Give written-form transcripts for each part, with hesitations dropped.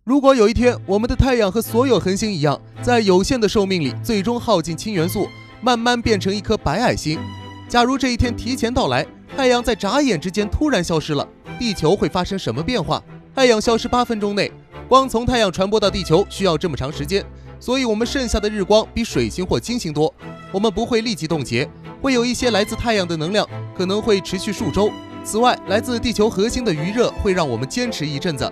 如果有一天我们的太阳和所有恒星一样，在有限的寿命里最终耗尽氢元素，慢慢变成一颗白矮星，假如这一天提前到来，太阳在眨眼之间突然消失了，地球会发生什么变化？太阳消失8分钟内，光从太阳传播到地球需要这么长时间，所以我们剩下的日光比水星或金星多。我们不会立即冻结，会有一些来自太阳的能量，可能会持续数周。此外，来自地球核心的余热会让我们坚持一阵子。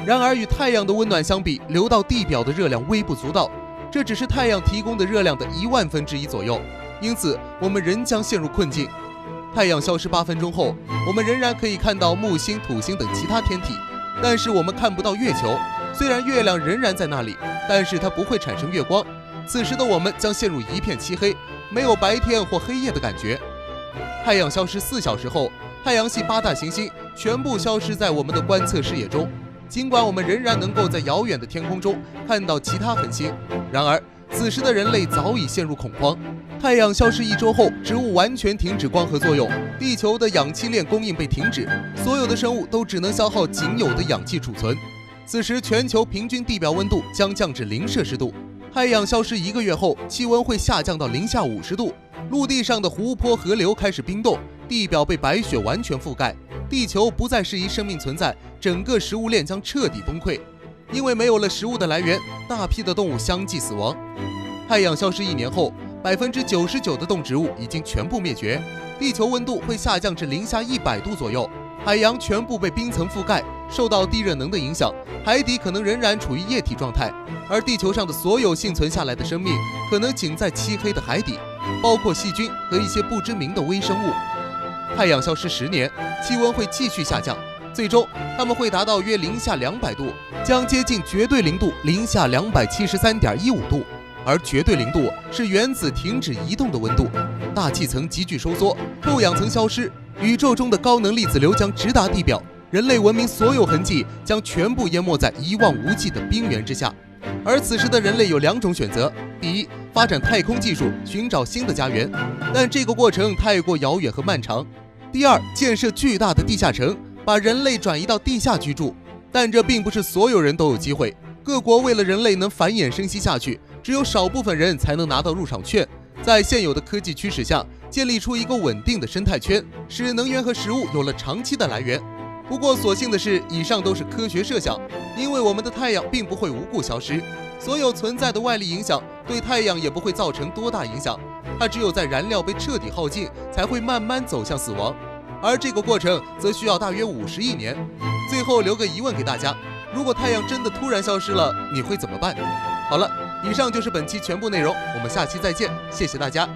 然而，与太阳的温暖相比，流到地表的热量微不足道，这只是太阳提供的热量的10000分之一左右。因此，我们仍将陷入困境。太阳消失8分钟后，我们仍然可以看到木星、土星等其他天体，但是我们看不到月球。虽然月亮仍然在那里，但是它不会产生月光。此时的我们将陷入一片漆黑，没有白天或黑夜的感觉。太阳消失4小时后，太阳系8大行星全部消失在我们的观测视野中。尽管我们仍然能够在遥远的天空中看到其他恒星，然而此时的人类早已陷入恐慌。太阳消失1周后，植物完全停止光合作用，地球的氧气链供应被停止，所有的生物都只能消耗仅有的氧气储存。此时，全球平均地表温度将降至0摄氏度。太阳消失1个月后，气温会下降到零下50度，陆地上的湖泊、河流开始冰冻，地表被白雪完全覆盖，地球不再适宜生命存在，整个食物链将彻底崩溃。因为没有了食物的来源，大批的动物相继死亡。太阳消失1年后，99%的动植物已经全部灭绝，地球温度会下降至零下100度左右，海洋全部被冰层覆盖，受到地热能的影响，海底可能仍然处于液体状态，而地球上的所有幸存下来的生命可能仅在漆黑的海底，包括细菌和一些不知名的微生物。太阳消失10年，气温会继续下降，最终它们会达到约零下200度，将接近绝对零度零下273.15度。而绝对零度是原子停止移动的温度，大气层急剧收缩，臭氧层消失，宇宙中的高能粒子流将直达地表，人类文明所有痕迹将全部淹没在一望无际的冰原之下。而此时的人类有2种选择：第一，发展太空技术，寻找新的家园，但这个过程太过遥远和漫长；第二，建设巨大的地下城，把人类转移到地下居住。但这并不是所有人都有机会，各国为了人类能繁衍生息下去，只有少部分人才能拿到入场券。在现有的科技驱使下，建立出一个稳定的生态圈，使能源和食物有了长期的来源。不过所幸的是，以上都是科学设想，因为我们的太阳并不会无故消失，所有存在的外力影响对太阳也不会造成多大影响，它只有在燃料被彻底耗尽，才会慢慢走向死亡，而这个过程则需要大约50亿年。最后留个疑问给大家，如果太阳真的突然消失了，你会怎么办？好了，以上就是本期全部内容，我们下期再见，谢谢大家。